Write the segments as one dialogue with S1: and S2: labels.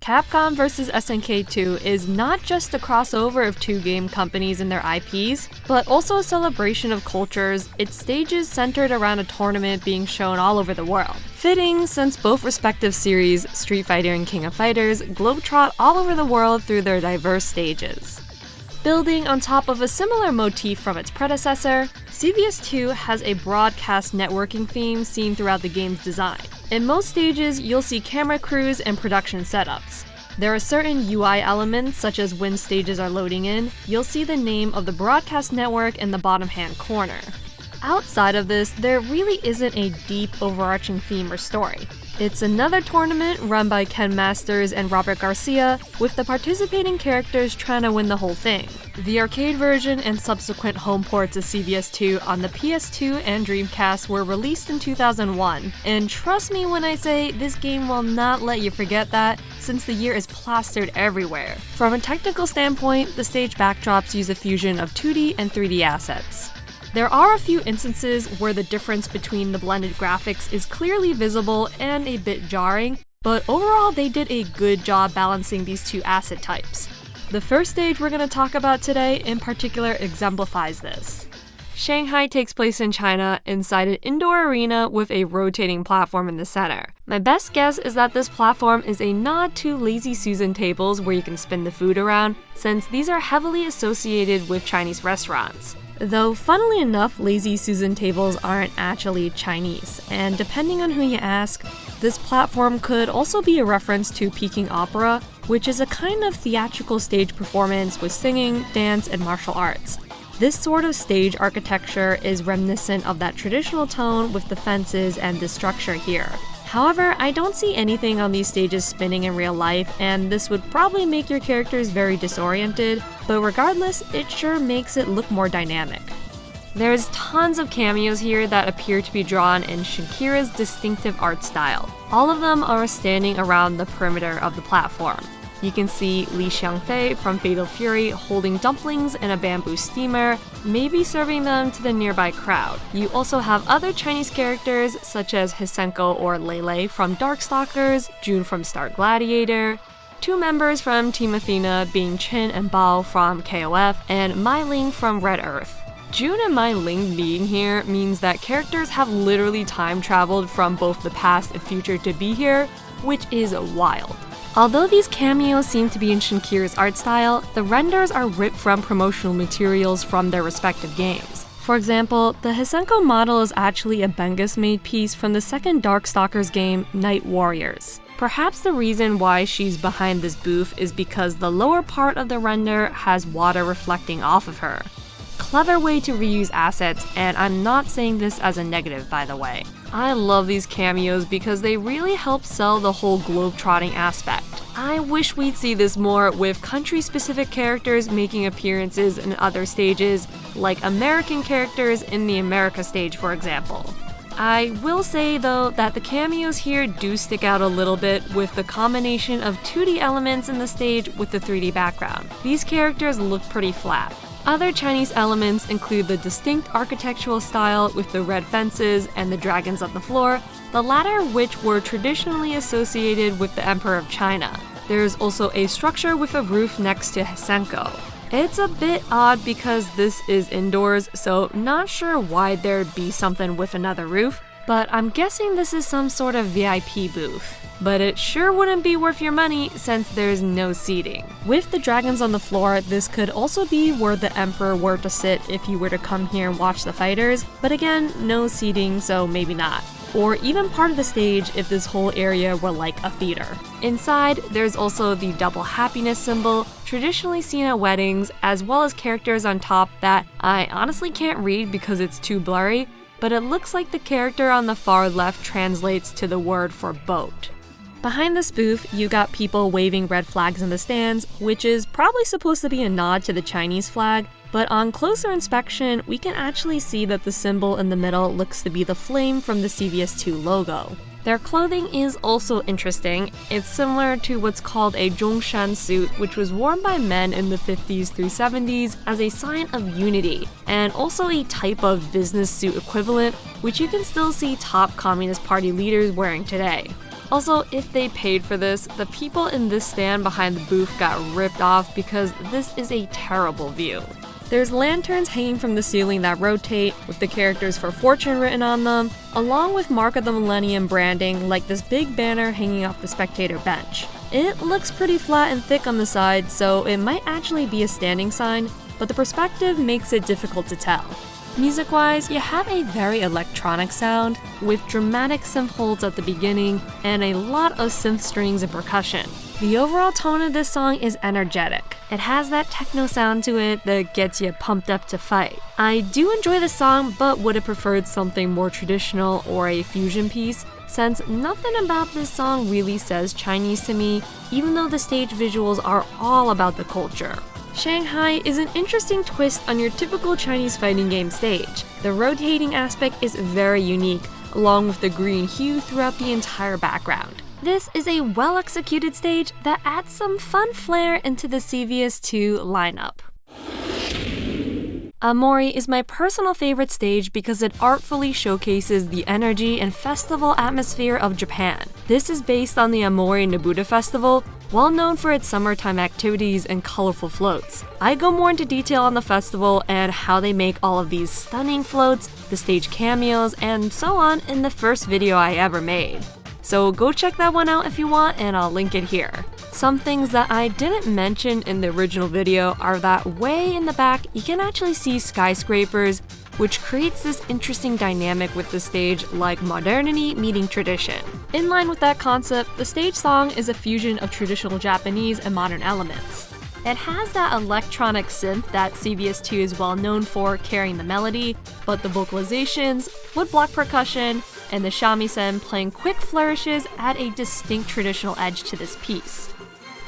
S1: Capcom vs SNK 2 is not just a crossover of two game companies and their IPs, but also a celebration of cultures, its stages centered around a tournament being shown all over the world. Fitting, since both respective series, Street Fighter and King of Fighters, globetrot all over the world through their diverse stages. Building on top of a similar motif from its predecessor, CVS2 has a broadcast networking theme seen throughout the game's design. In most stages, you'll see camera crews and production setups. There are certain UI elements, such as when stages are loading in, you'll see the name of the broadcast network in the bottom hand corner. Outside of this, there really isn't a deep overarching theme or story. It's another tournament run by Ken Masters and Robert Garcia, with the participating characters trying to win the whole thing. The arcade version and subsequent home ports of CVS2 on the PS2 and Dreamcast were released in 2001, and trust me when I say this game will not let you forget that, since the year is plastered everywhere. From a technical standpoint, the stage backdrops use a fusion of 2D and 3D assets. There are a few instances where the difference between the blended graphics is clearly visible and a bit jarring, but overall they did a good job balancing these two asset types. The first stage we're going to talk about today in particular exemplifies this. Shanghai takes place in China inside an indoor arena with a rotating platform in the center. My best guess is that this platform is a nod to Lazy Susan tables where you can spin the food around, since these are heavily associated with Chinese restaurants. Though, funnily enough, Lazy Susan tables aren't actually Chinese, and depending on who you ask, this platform could also be a reference to Peking opera, which is a kind of theatrical stage performance with singing, dance, and martial arts. This sort of stage architecture is reminiscent of that traditional tone with the fences and the structure here. However, I don't see anything on these stages spinning in real life, and this would probably make your characters very disoriented, but regardless, it sure makes it look more dynamic. There's tons of cameos here that appear to be drawn in Shakira's distinctive art style. All of them are standing around the perimeter of the platform. You can see Li Xiangfei from Fatal Fury holding dumplings in a bamboo steamer, maybe serving them to the nearby crowd. You also have other Chinese characters such as Hisenko or Lele from Darkstalkers, Jun from Star Gladiator, two members from Team Athena being Chin and Bao from KOF, and Mai Ling from Red Earth. Jun and Mai Ling being here means that characters have literally time traveled from both the past and future to be here, which is wild. Although these cameos seem to be in Shakira's art style, the renders are ripped from promotional materials from their respective games. For example, the Hisenko model is actually a Bengus-made piece from the second Darkstalkers game, Night Warriors. Perhaps the reason why she's behind this booth is because the lower part of the render has water reflecting off of her. Clever way to reuse assets, and I'm not saying this as a negative, by the way. I love these cameos because they really help sell the whole globe-trotting aspect. I wish we'd see this more with country-specific characters making appearances in other stages, like American characters in the America stage, for example. I will say, though, that the cameos here do stick out a little bit with the combination of 2D elements in the stage with the 3D background. These characters look pretty flat. Other Chinese elements include the distinct architectural style with the red fences and the dragons on the floor, the latter of which were traditionally associated with the Emperor of China. There's also a structure with a roof next to Hisenko. It's a bit odd because this is indoors, so not sure why there'd be something with another roof, but I'm guessing this is some sort of VIP booth. But it sure wouldn't be worth your money since there's no seating. With the dragons on the floor, this could also be where the Emperor were to sit if you were to come here and watch the fighters, but again, no seating, so maybe not. Or even part of the stage if this whole area were like a theater. Inside, there's also the double happiness symbol, traditionally seen at weddings, as well as characters on top that I honestly can't read because it's too blurry, but it looks like the character on the far left translates to the word for boat. Behind this booth, you got people waving red flags in the stands, which is probably supposed to be a nod to the Chinese flag, but on closer inspection, we can actually see that the symbol in the middle looks to be the flame from the CVS2 logo. Their clothing is also interesting. It's similar to what's called a Zhongshan suit, which was worn by men in the 50s through 70s as a sign of unity, and also a type of business suit equivalent, which you can still see top Communist Party leaders wearing today. Also, if they paid for this, the people in this stand behind the booth got ripped off because this is a terrible view. There's lanterns hanging from the ceiling that rotate, with the characters for fortune written on them, along with Mark of the Millennium branding like this big banner hanging off the spectator bench. It looks pretty flat and thick on the side, so it might actually be a standing sign, but the perspective makes it difficult to tell. Music-wise, you have a very electronic sound, with dramatic synth holds at the beginning and a lot of synth strings and percussion. The overall tone of this song is energetic. It has that techno sound to it that gets you pumped up to fight. I do enjoy the song, but would have preferred something more traditional or a fusion piece, since nothing about this song really says Chinese to me, even though the stage visuals are all about the culture. Shanghai is an interesting twist on your typical Chinese fighting game stage. The rotating aspect is very unique, along with the green hue throughout the entire background. This is a well-executed stage that adds some fun flair into the CVS2 lineup. Aomori is my personal favorite stage because it artfully showcases the energy and festival atmosphere of Japan. This is based on the Aomori Nabuta Festival, well known for its summertime activities and colorful floats. I go more into detail on the festival and how they make all of these stunning floats, the stage cameos, and so on in the first video I ever made. So go check that one out if you want, and I'll link it here. Some things that I didn't mention in the original video are that way in the back you can actually see skyscrapers, which creates this interesting dynamic with the stage, like modernity meeting tradition. In line with that concept, the stage song is a fusion of traditional Japanese and modern elements. It has that electronic synth that CVS2 is well known for carrying the melody, but the vocalizations, woodblock percussion, and the shamisen playing quick flourishes add a distinct traditional edge to this piece.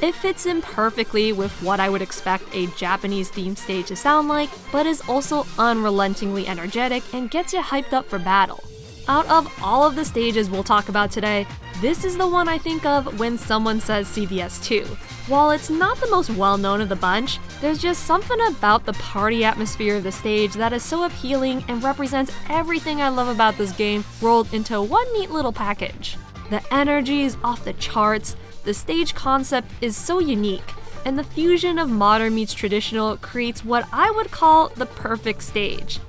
S1: It fits in perfectly with what I would expect a Japanese themed stage to sound like, but is also unrelentingly energetic and gets you hyped up for battle. Out of all of the stages we'll talk about today, this is the one I think of when someone says CVS2. While it's not the most well-known of the bunch, there's just something about the party atmosphere of the stage that is so appealing and represents everything I love about this game rolled into one neat little package. The energy is off the charts, the stage concept is so unique, and the fusion of modern meets traditional creates what I would call the perfect stage.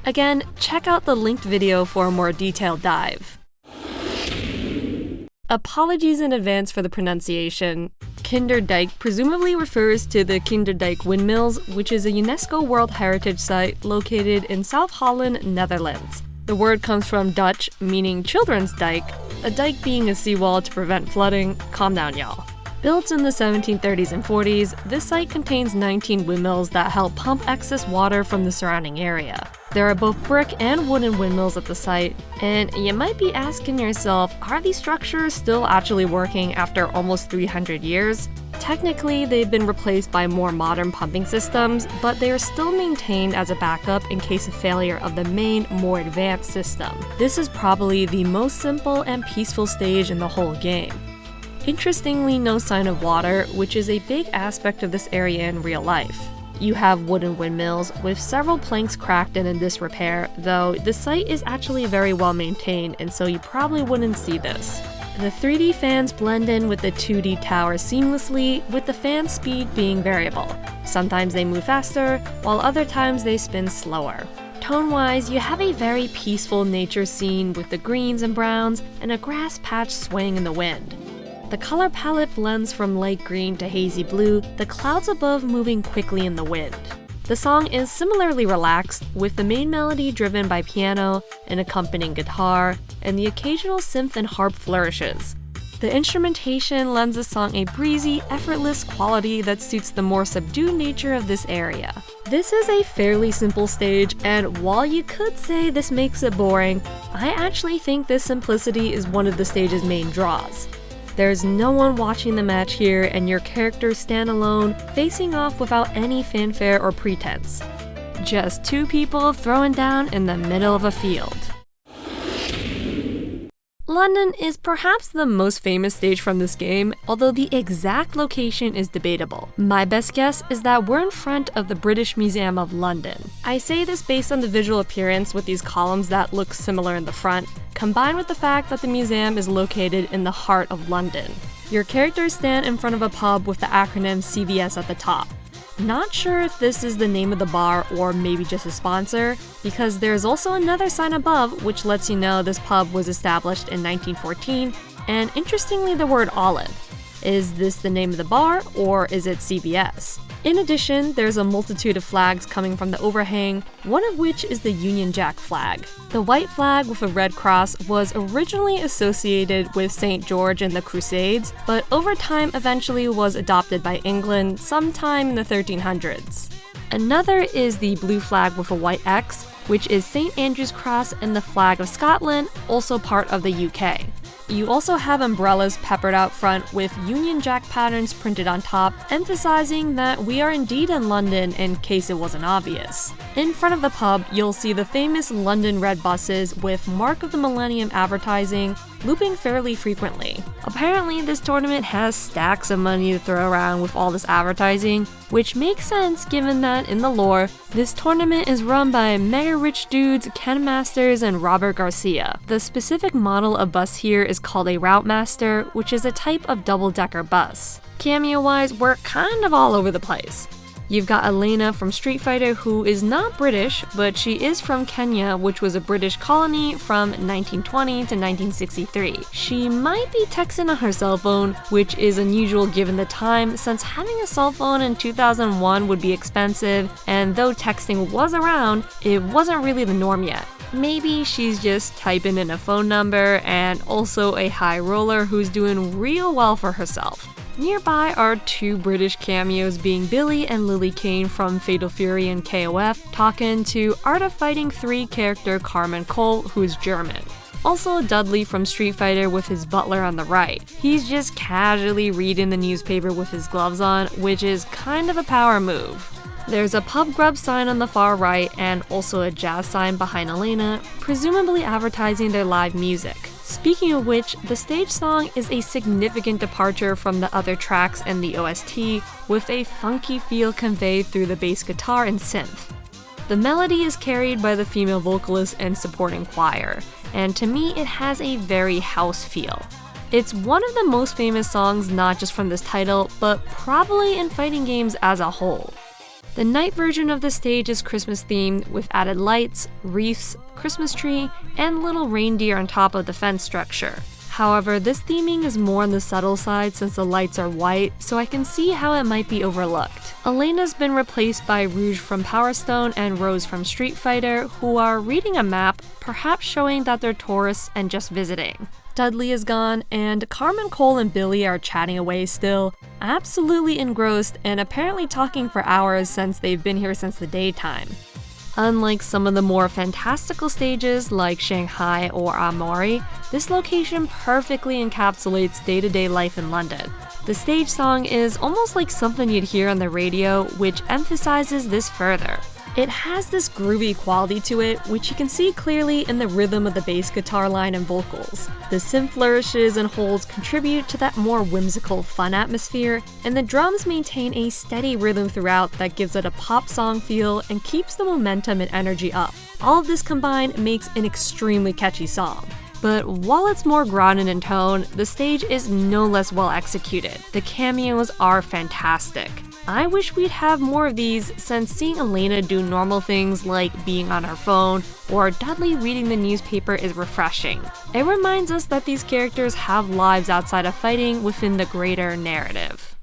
S1: Again, check out the linked video for a more detailed dive. Apologies in advance for the pronunciation. Kinderdijk presumably refers to the Kinderdijk windmills, which is a UNESCO World Heritage Site located in South Holland, Netherlands. The word comes from Dutch, meaning children's dike, a dike being a seawall to prevent flooding. Calm down, y'all. Built in the 1730s and 40s, this site contains 19 windmills that help pump excess water from the surrounding area. There are both brick and wooden windmills at the site, and you might be asking yourself, are these structures still actually working after almost 300 years? Technically, they've been replaced by more modern pumping systems, but they are still maintained as a backup in case of failure of the main, more advanced system. This is probably the most simple and peaceful stage in the whole game. Interestingly, no sign of water, which is a big aspect of this area in real life. You have wooden windmills, with several planks cracked and in disrepair, though the site is actually very well maintained, and so you probably wouldn't see this. The 3D fans blend in with the 2D tower seamlessly, with the fan speed being variable. Sometimes they move faster, while other times they spin slower. Tone-wise, you have a very peaceful nature scene with the greens and browns and a grass patch swaying in the wind. The color palette blends from light green to hazy blue, the clouds above moving quickly in the wind. The song is similarly relaxed, with the main melody driven by piano, an accompanying guitar, and the occasional synth and harp flourishes. The instrumentation lends the song a breezy, effortless quality that suits the more subdued nature of this area. This is a fairly simple stage, and while you could say this makes it boring, I actually think this simplicity is one of the stage's main draws. There's no one watching the match here, and your characters stand alone, facing off without any fanfare or pretense. Just two people throwing down in the middle of a field. London is perhaps the most famous stage from this game, although the exact location is debatable. My best guess is that we're in front of the British Museum of London. I say this based on the visual appearance with these columns that look similar in the front, combined with the fact that the museum is located in the heart of London. Your characters stand in front of a pub with the acronym CVS at the top. Not sure if this is the name of the bar or maybe just a sponsor, because there's also another sign above which lets you know this pub was established in 1914, and interestingly the word olive. Is this the name of the bar, or is it CVS? In addition, there's a multitude of flags coming from the overhang, one of which is the Union Jack flag. The white flag with a red cross was originally associated with St. George and the Crusades, but over time eventually was adopted by England sometime in the 1300s. Another is the blue flag with a white X, which is St. Andrew's Cross and the flag of Scotland, also part of the UK. You also have umbrellas peppered out front with Union Jack patterns printed on top, emphasizing that we are indeed in London in case it wasn't obvious. In front of the pub, you'll see the famous London red buses with Mark of the Millennium advertising looping fairly frequently. Apparently, this tournament has stacks of money to throw around with all this advertising, which makes sense given that, in the lore, this tournament is run by mega rich dudes Ken Masters and Robert Garcia. The specific model of bus here is called a Route Master, which is a type of double-decker bus. Cameo-wise, we're kind of all over the place. You've got Elena from Street Fighter, who is not British, but she is from Kenya, which was a British colony from 1920 to 1963. She might be texting on her cell phone, which is unusual given the time, since having a cell phone in 2001 would be expensive, and though texting was around, it wasn't really the norm yet. Maybe she's just typing in a phone number, and also a high roller who's doing real well for herself. Nearby are two British cameos, being Billy and Lily Kane from Fatal Fury and KOF, talking to Art of Fighting 3 character Carmen Cole, who's German. Also Dudley from Street Fighter with his butler on the right. He's just casually reading the newspaper with his gloves on, which is kind of a power move. There's a pub grub sign on the far right and also a jazz sign behind Elena, presumably advertising their live music. Speaking of which, the stage song is a significant departure from the other tracks and the OST, with a funky feel conveyed through the bass guitar and synth. The melody is carried by the female vocalist and supporting choir, and to me it has a very house feel. It's one of the most famous songs not just from this title, but probably in fighting games as a whole. The night version of the stage is Christmas themed with added lights, wreaths, Christmas tree, and little reindeer on top of the fence structure. However, this theming is more on the subtle side since the lights are white, so I can see how it might be overlooked. Elena's been replaced by Rouge from Power Stone and Rose from Street Fighter, who are reading a map, perhaps showing that they're tourists and just visiting. Dudley is gone, and Carmen Cole and Billy are chatting away still, absolutely engrossed and apparently talking for hours since they've been here since the daytime. Unlike some of the more fantastical stages like Shanghai or Aomori, this location perfectly encapsulates day-to-day life in London. The stage song is almost like something you'd hear on the radio, which emphasizes this further. It has this groovy quality to it, which you can see clearly in the rhythm of the bass guitar line and vocals. The synth flourishes and holds contribute to that more whimsical, fun atmosphere, and the drums maintain a steady rhythm throughout that gives it a pop song feel and keeps the momentum and energy up. All of this combined makes an extremely catchy song. But while it's more grounded in tone, the stage is no less well executed. The cameos are fantastic. I wish we'd have more of these, since seeing Elena do normal things like being on her phone or Dudley reading the newspaper is refreshing. It reminds us that these characters have lives outside of fighting within the greater narrative.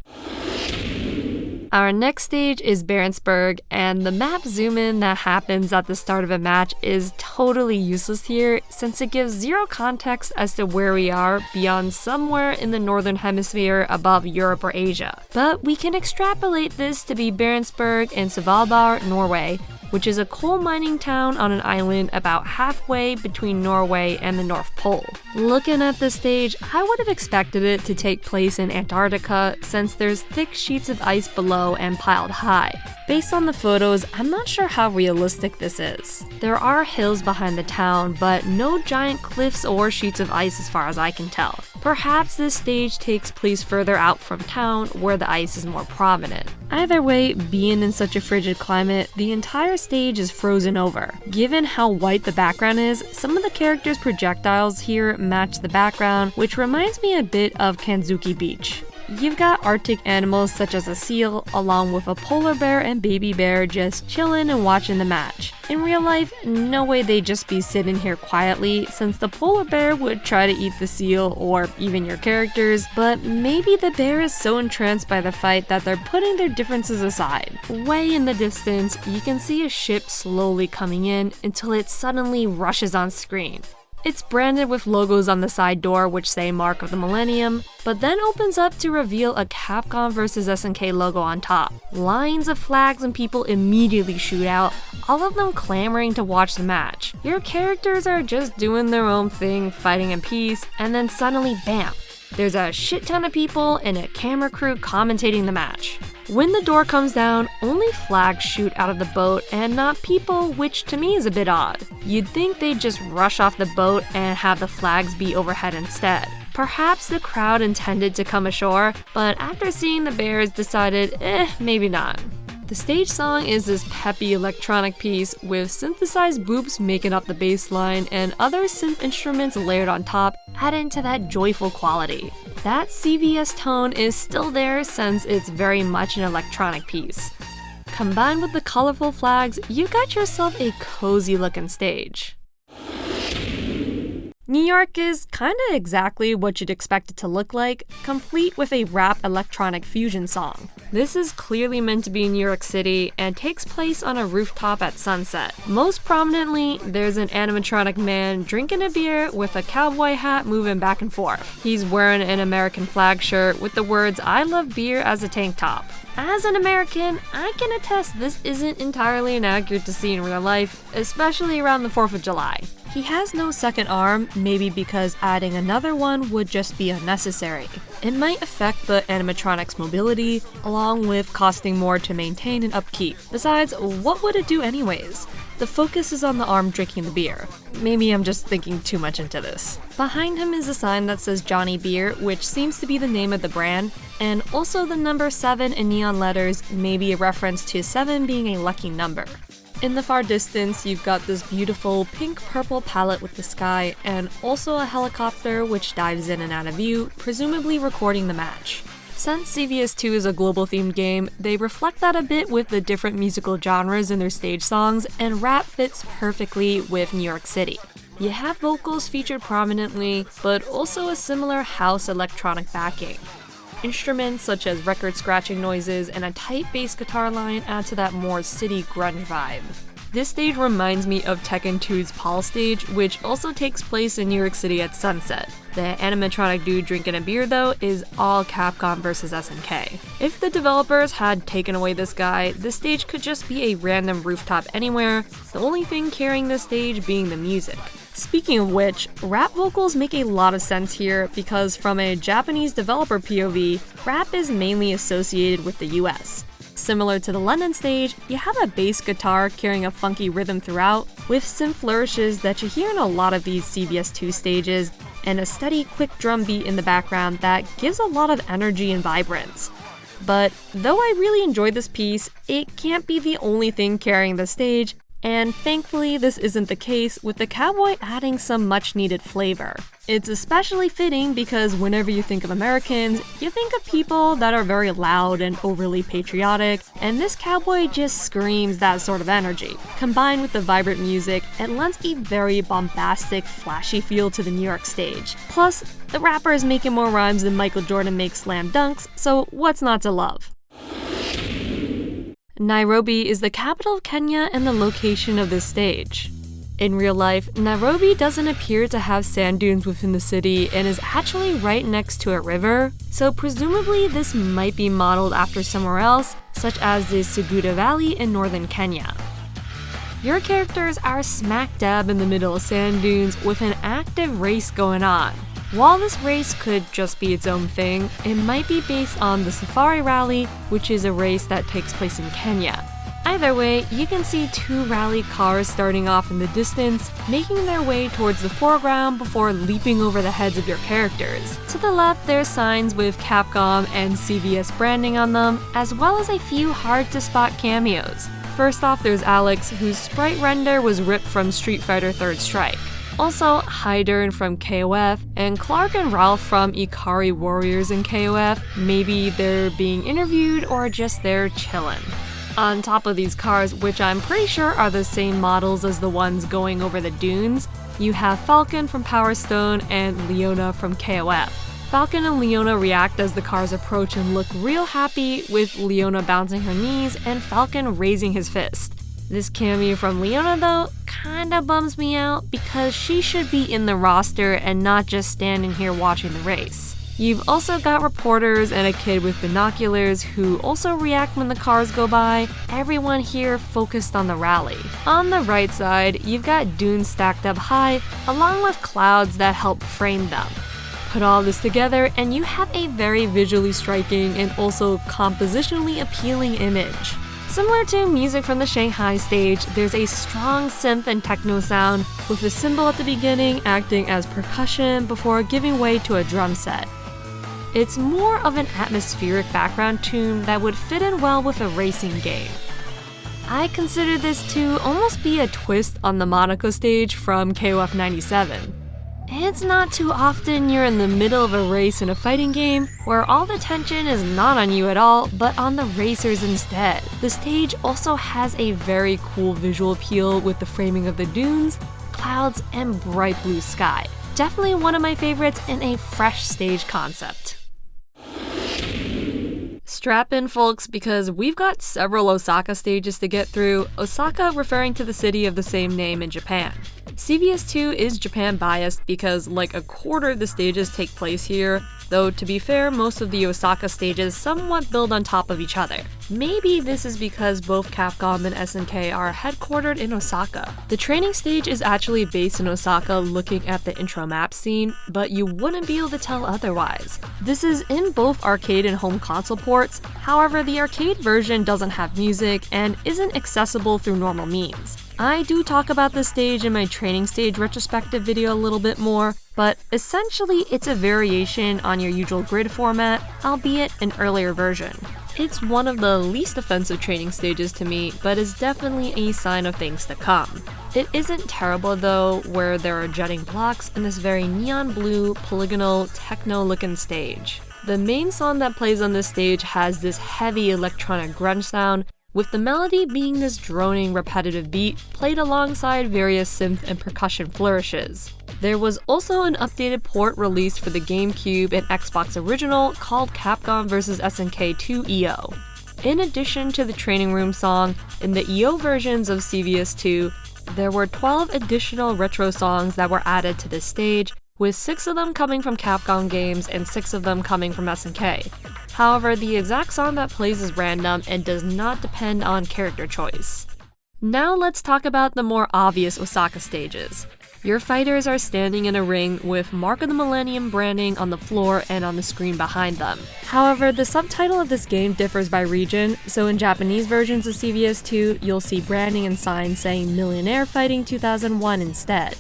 S1: Our next stage is Barentsburg, and the map zoom-in that happens at the start of a match is totally useless here since it gives zero context as to where we are beyond somewhere in the northern hemisphere above Europe or Asia. But we can extrapolate this to be Barentsburg in Svalbard, Norway, which is a coal mining town on an island about halfway between Norway and the North Pole. Looking at this stage, I would have expected it to take place in Antarctica since there's thick sheets of ice below and piled high. Based on the photos, I'm not sure how realistic this is. There are hills behind the town, but no giant cliffs or sheets of ice as far as I can tell. Perhaps this stage takes place further out from town where the ice is more prominent. Either way, being in such a frigid climate, the entire stage is frozen over. Given how white the background is, some of the characters' projectiles here match the background, which reminds me a bit of Kanzuki Beach. You've got Arctic animals such as a seal, along with a polar bear and baby bear just chilling and watching the match. In real life, no way they'd just be sitting here quietly, since the polar bear would try to eat the seal or even your characters, but maybe the bear is so entranced by the fight that they're putting their differences aside. Way in the distance, you can see a ship slowly coming in until it suddenly rushes on screen. It's branded with logos on the side door which say Mark of the Millennium, but then opens up to reveal a Capcom vs SNK logo on top. Lines of flags and people immediately shoot out, all of them clamoring to watch the match. Your characters are just doing their own thing, fighting in peace, and then suddenly bam! There's a shit ton of people and a camera crew commentating the match. When the door comes down, only flags shoot out of the boat and not people, which to me is a bit odd. You'd think they'd just rush off the boat and have the flags be overhead instead. Perhaps the crowd intended to come ashore, but after seeing the bears decided, maybe not. The stage song is this peppy electronic piece with synthesized boops making up the bass line and other synth instruments layered on top, adding to that joyful quality. That CVS tone is still there since it's very much an electronic piece. Combined with the colorful flags, you got yourself a cozy looking stage. New York is kinda exactly what you'd expect it to look like, complete with a rap electronic fusion song. This is clearly meant to be New York City and takes place on a rooftop at sunset. Most prominently, there's an animatronic man drinking a beer with a cowboy hat moving back and forth. He's wearing an American flag shirt with the words "I love beer" as a tank top. As an American, I can attest this isn't entirely inaccurate to see in real life, especially around the 4th of July. He has no second arm, maybe because adding another one would just be unnecessary. It might affect the animatronic's mobility, along with costing more to maintain and upkeep. Besides, what would it do anyways? The focus is on the arm drinking the beer. Maybe I'm just thinking too much into this. Behind him is a sign that says Johnny Beer, which seems to be the name of the brand, and also the number 7 in neon letters, maybe a reference to 7 being a lucky number. In the far distance, you've got this beautiful pink-purple palette with the sky, and also a helicopter which dives in and out of view, presumably recording the match. Since CVS 2 is a global-themed game, they reflect that a bit with the different musical genres in their stage songs, and rap fits perfectly with New York City. You have vocals featured prominently, but also a similar house electronic backing. Instruments such as record scratching noises and a tight bass guitar line add to that more city grunge vibe. This stage reminds me of Tekken 2's Paul stage, which also takes place in New York City at sunset. The animatronic dude drinking a beer, though, is all Capcom vs SNK. If the developers had taken away this guy, this stage could just be a random rooftop anywhere, the only thing carrying this stage being the music. Speaking of which, rap vocals make a lot of sense here because from a Japanese developer POV, rap is mainly associated with the US. Similar to the London stage, you have a bass guitar carrying a funky rhythm throughout, with synth flourishes that you hear in a lot of these CVS 2 stages, and a steady, quick drum beat in the background that gives a lot of energy and vibrance. But though I really enjoyed this piece, it can't be the only thing carrying the stage, and thankfully this isn't the case, with the cowboy adding some much needed flavor. It's especially fitting because whenever you think of Americans, you think of people that are very loud and overly patriotic, and this cowboy just screams that sort of energy. Combined with the vibrant music, it lends a very bombastic, flashy feel to the New York stage. Plus, the rapper is making more rhymes than Michael Jordan makes slam dunks, so what's not to love? Nairobi is the capital of Kenya and the location of this stage. In real life, Nairobi doesn't appear to have sand dunes within the city and is actually right next to a river, so presumably this might be modeled after somewhere else, such as the Seguda Valley in northern Kenya. Your characters are smack dab in the middle of sand dunes with an active race going on. While this race could just be its own thing, it might be based on the Safari Rally, which is a race that takes place in Kenya. Either way, you can see two rally cars starting off in the distance, making their way towards the foreground before leaping over the heads of your characters. To the left, there's signs with Capcom and CVS branding on them, as well as a few hard-to-spot cameos. First off, there's Alex, whose sprite render was ripped from Street Fighter 3rd Strike. Also, Hydern from KOF, and Clark and Ralph from Ikari Warriors in KOF. Maybe they're being interviewed or just there chillin'. On top of these cars, which I'm pretty sure are the same models as the ones going over the dunes, you have Falcon from Power Stone and Leona from KOF. Falcon and Leona react as the cars approach and look real happy, with Leona bouncing her knees and Falcon raising his fist. This cameo from Leona though kinda bums me out because she should be in the roster and not just standing here watching the race. You've also got reporters and a kid with binoculars who also react when the cars go by, everyone here focused on the rally. On the right side, you've got dunes stacked up high, along with clouds that help frame them. Put all this together and you have a very visually striking and also compositionally appealing image. Similar to music from the Shanghai stage, there's a strong synth and techno sound, with a cymbal at the beginning acting as percussion before giving way to a drum set. It's more of an atmospheric background tune that would fit in well with a racing game. I consider this to almost be a twist on the Monaco stage from KOF 97. It's not too often you're in the middle of a race in a fighting game where all the tension is not on you at all, but on the racers instead. The stage also has a very cool visual appeal with the framing of the dunes, clouds, and bright blue sky. Definitely one of my favorites in a fresh stage concept. Strap in, folks, because we've got several Osaka stages to get through, Osaka referring to the city of the same name in Japan. CVS2 is Japan biased because like a quarter of the stages take place here, though to be fair, most of the Osaka stages somewhat build on top of each other. Maybe this is because both Capcom and SNK are headquartered in Osaka. The training stage is actually based in Osaka looking at the intro map scene, but you wouldn't be able to tell otherwise. This is in both arcade and home console ports, however the arcade version doesn't have music and isn't accessible through normal means. I do talk about this stage in my training stage retrospective video a little bit more, but essentially it's a variation on your usual grid format, albeit an earlier version. It's one of the least offensive training stages to me, but is definitely a sign of things to come. It isn't terrible though, where there are jutting blocks in this very neon blue, polygonal, techno-looking stage. The main song that plays on this stage has this heavy electronic grunge sound, with the melody being this droning, repetitive beat played alongside various synth and percussion flourishes. There was also an updated port released for the GameCube and Xbox Original called Capcom vs SNK 2 EO. In addition to the training room song, in the EO versions of CVS2, there were 12 additional retro songs that were added to this stage, with 6 of them coming from Capcom games and 6 of them coming from SNK. However, the exact song that plays is random and does not depend on character choice. Now let's talk about the more obvious Osaka stages. Your fighters are standing in a ring with Mark of the Millennium branding on the floor and on the screen behind them. However, the subtitle of this game differs by region, so in Japanese versions of CVS2, you'll see branding and signs saying Millionaire Fighting 2001 instead.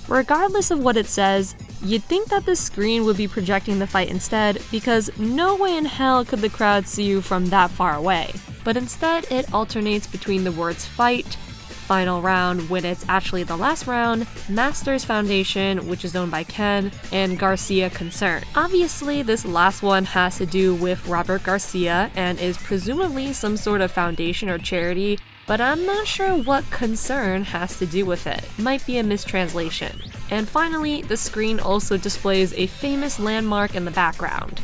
S1: Regardless of what it says, you'd think that the screen would be projecting the fight instead, because no way in hell could the crowd see you from that far away. But instead, it alternates between the words fight, final round when it's actually the last round, Masters Foundation, which is owned by Ken, and Garcia Concern. Obviously, this last one has to do with Robert Garcia and is presumably some sort of foundation or charity, but I'm not sure what Concern has to do with it. Might be a mistranslation. And finally, the screen also displays a famous landmark in the background.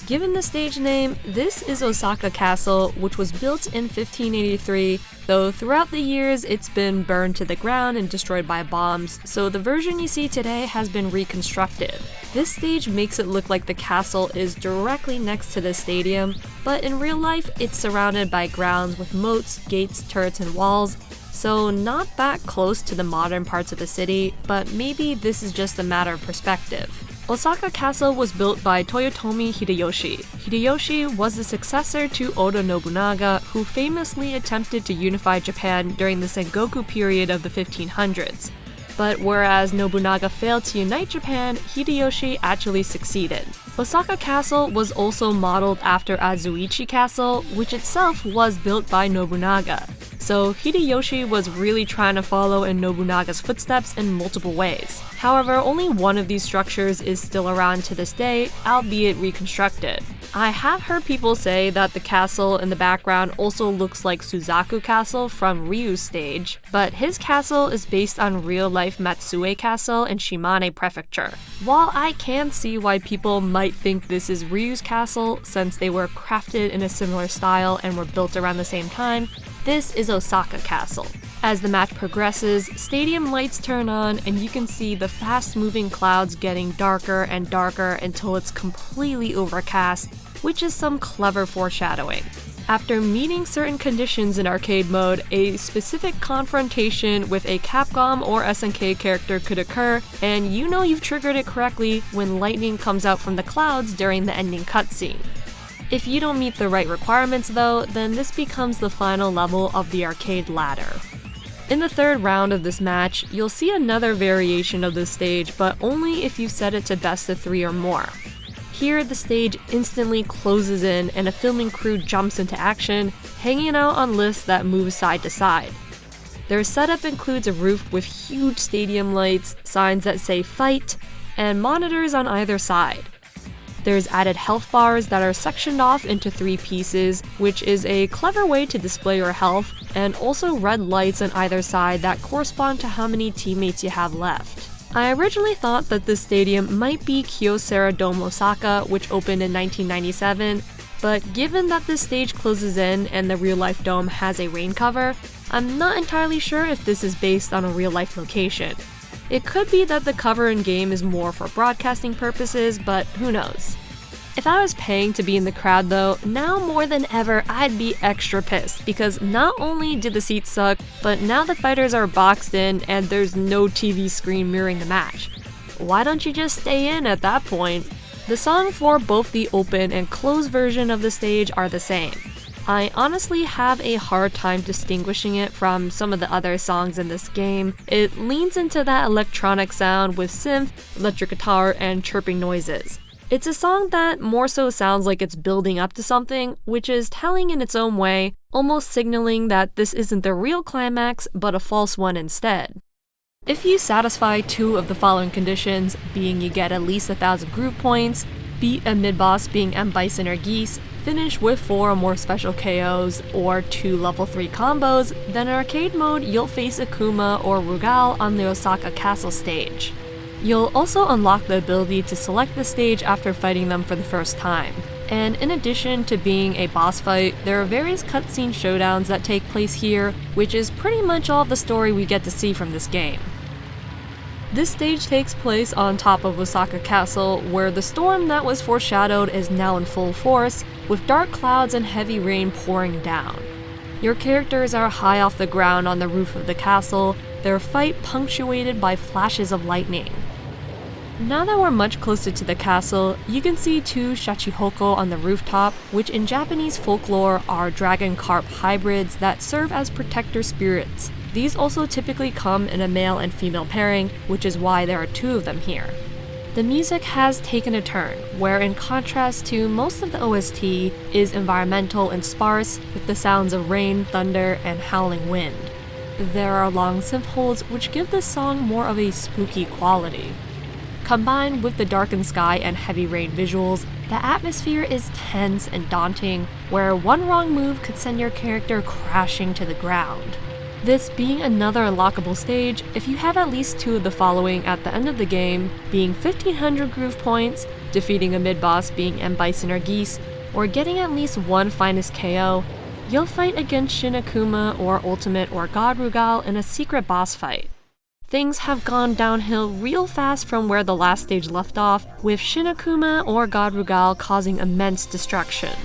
S1: Given the stage name, this is Osaka Castle, which was built in 1583, though throughout the years it's been burned to the ground and destroyed by bombs, so the version you see today has been reconstructed. This stage makes it look like the castle is directly next to the stadium, but in real life it's surrounded by grounds with moats, gates, turrets, and walls, so not that close to the modern parts of the city, but maybe this is just a matter of perspective. Osaka Castle was built by Toyotomi Hideyoshi. Hideyoshi was the successor to Oda Nobunaga, who famously attempted to unify Japan during the Sengoku period of the 1500s. But whereas Nobunaga failed to unite Japan, Hideyoshi actually succeeded. Osaka Castle was also modeled after Azuichi Castle, which itself was built by Nobunaga. So Hideyoshi was really trying to follow in Nobunaga's footsteps in multiple ways. However, only one of these structures is still around to this day, albeit reconstructed. I have heard people say that the castle in the background also looks like Suzaku Castle from Ryu's stage, but his castle is based on real-life Matsue Castle in Shimane Prefecture. While I can see why people might think this is Ryu's castle since they were crafted in a similar style and were built around the same time, this is Osaka Castle. As the match progresses, stadium lights turn on and you can see the fast-moving clouds getting darker and darker until it's completely overcast, which is some clever foreshadowing. After meeting certain conditions in arcade mode, a specific confrontation with a Capcom or SNK character could occur, and you know you've triggered it correctly when lightning comes out from the clouds during the ending cutscene. If you don't meet the right requirements though, then this becomes the final level of the arcade ladder. In the third round of this match, you'll see another variation of this stage, but only if you set it to best of 3 or more. Here, the stage instantly closes in and a filming crew jumps into action, hanging out on lifts that move side to side. Their setup includes a roof with huge stadium lights, signs that say "Fight," and monitors on either side. There's added health bars that are sectioned off into 3 pieces, which is a clever way to display your health, and also red lights on either side that correspond to how many teammates you have left. I originally thought that this stadium might be Kyocera Dome Osaka, which opened in 1997, but given that this stage closes in and the real-life dome has a rain cover, I'm not entirely sure if this is based on a real-life location. It could be that the cover in-game is more for broadcasting purposes, but who knows. If I was paying to be in the crowd though, now more than ever I'd be extra pissed because not only did the seats suck, but now the fighters are boxed in and there's no TV screen mirroring the match. Why don't you just stay in at that point? The song for both the open and closed version of the stage are the same. I honestly have a hard time distinguishing it from some of the other songs in this game. It leans into that electronic sound with synth, electric guitar, and chirping noises. It's a song that more so sounds like it's building up to something, which is telling in its own way, almost signaling that this isn't the real climax, but a false one instead. If you satisfy 2 of the following conditions, being you get at least 1,000 groove points, beat a mid-boss being M. Bison or Geese, finish with 4 or more special KOs, or 2 level 3 combos, then in arcade mode you'll face Akuma or Rugal on the Osaka Castle stage. You'll also unlock the ability to select the stage after fighting them for the first time. And in addition to being a boss fight, there are various cutscene showdowns that take place here, which is pretty much all the story we get to see from this game. This stage takes place on top of Osaka Castle, where the storm that was foreshadowed is now in full force, with dark clouds and heavy rain pouring down. Your characters are high off the ground on the roof of the castle, their fight punctuated by flashes of lightning. Now that we're much closer to the castle, you can see 2 shachihoko on the rooftop, which in Japanese folklore are dragon carp hybrids that serve as protector spirits. These also typically come in a male and female pairing, which is why there are 2 of them here. The music has taken a turn, where in contrast to most of the OST is environmental and sparse, with the sounds of rain, thunder, and howling wind. There are long synth holds which give this song more of a spooky quality. Combined with the darkened sky and heavy rain visuals, the atmosphere is tense and daunting, where one wrong move could send your character crashing to the ground. This being another unlockable stage, if you have at least 2 of the following at the end of the game, being 1500 groove points, defeating a mid-boss being M. Bison or Geese, or getting at least one finest KO, you'll fight against Shin Akuma or Ultimate or God Rugal in a secret boss fight. Things have gone downhill real fast from where the last stage left off, with Shin Akuma or God Rugal causing immense destruction.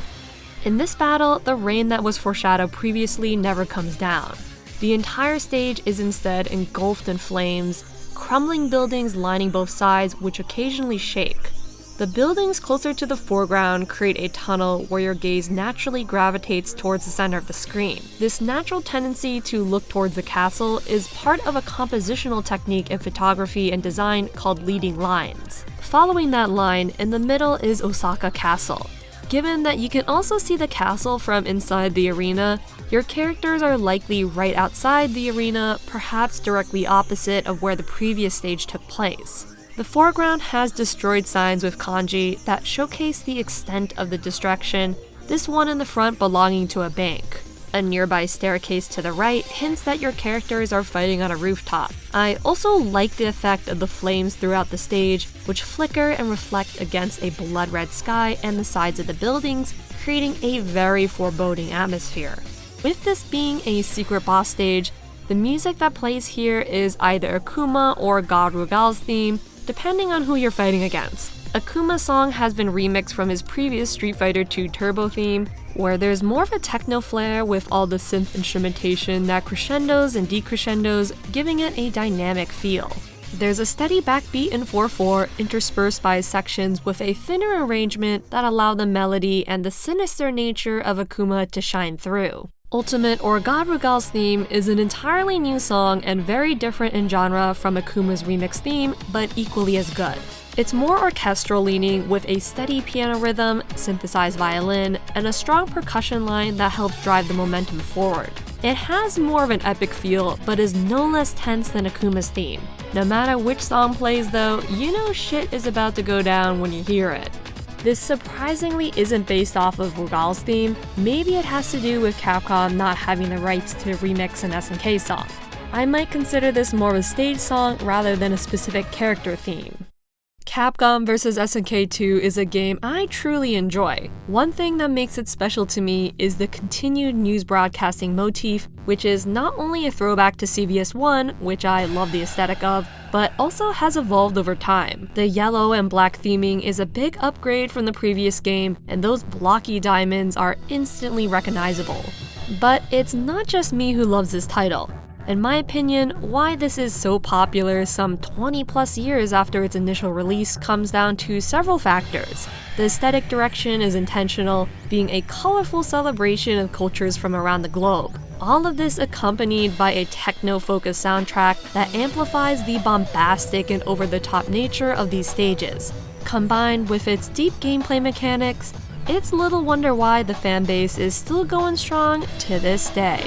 S1: In this battle, the rain that was foreshadowed previously never comes down. The entire stage is instead engulfed in flames, crumbling buildings lining both sides which occasionally shake. The buildings closer to the foreground create a tunnel where your gaze naturally gravitates towards the center of the screen. This natural tendency to look towards the castle is part of a compositional technique in photography and design called leading lines. Following that line, in the middle is Osaka Castle. Given that you can also see the castle from inside the arena, your characters are likely right outside the arena, perhaps directly opposite of where the previous stage took place. The foreground has destroyed signs with kanji that showcase the extent of the destruction, this one in the front belonging to a bank. A nearby staircase to the right hints that your characters are fighting on a rooftop. I also like the effect of the flames throughout the stage, which flicker and reflect against a blood-red sky and the sides of the buildings, creating a very foreboding atmosphere. With this being a secret boss stage, the music that plays here is either Akuma or God Rugal's theme, depending on who you're fighting against. Akuma's song has been remixed from his previous Street Fighter II Turbo theme, where there's more of a techno flair with all the synth instrumentation that crescendos and decrescendos, giving it a dynamic feel. There's a steady backbeat in 4/4, interspersed by sections with a thinner arrangement that allow the melody and the sinister nature of Akuma to shine through. Ultimate or God Rugal's theme is an entirely new song and very different in genre from Akuma's remix theme, but equally as good. It's more orchestral leaning with a steady piano rhythm, synthesized violin, and a strong percussion line that helps drive the momentum forward. It has more of an epic feel, but is no less tense than Akuma's theme. No matter which song plays though, you know shit is about to go down when you hear it. This surprisingly isn't based off of Rugal's theme. Maybe it has to do with Capcom not having the rights to remix an SNK song. I might consider this more of a stage song rather than a specific character theme. Capcom vs SNK 2 is a game I truly enjoy. One thing that makes it special to me is the continued news broadcasting motif, which is not only a throwback to CVS1, which I love the aesthetic of, but also has evolved over time. The yellow and black theming is a big upgrade from the previous game, and those blocky diamonds are instantly recognizable. But it's not just me who loves this title. In my opinion, why this is so popular some 20 plus years after its initial release comes down to several factors. The aesthetic direction is intentional, being a colorful celebration of cultures from around the globe. All of this accompanied by a techno-focused soundtrack that amplifies the bombastic and over-the-top nature of these stages. Combined with its deep gameplay mechanics, it's little wonder why the fanbase is still going strong to this day.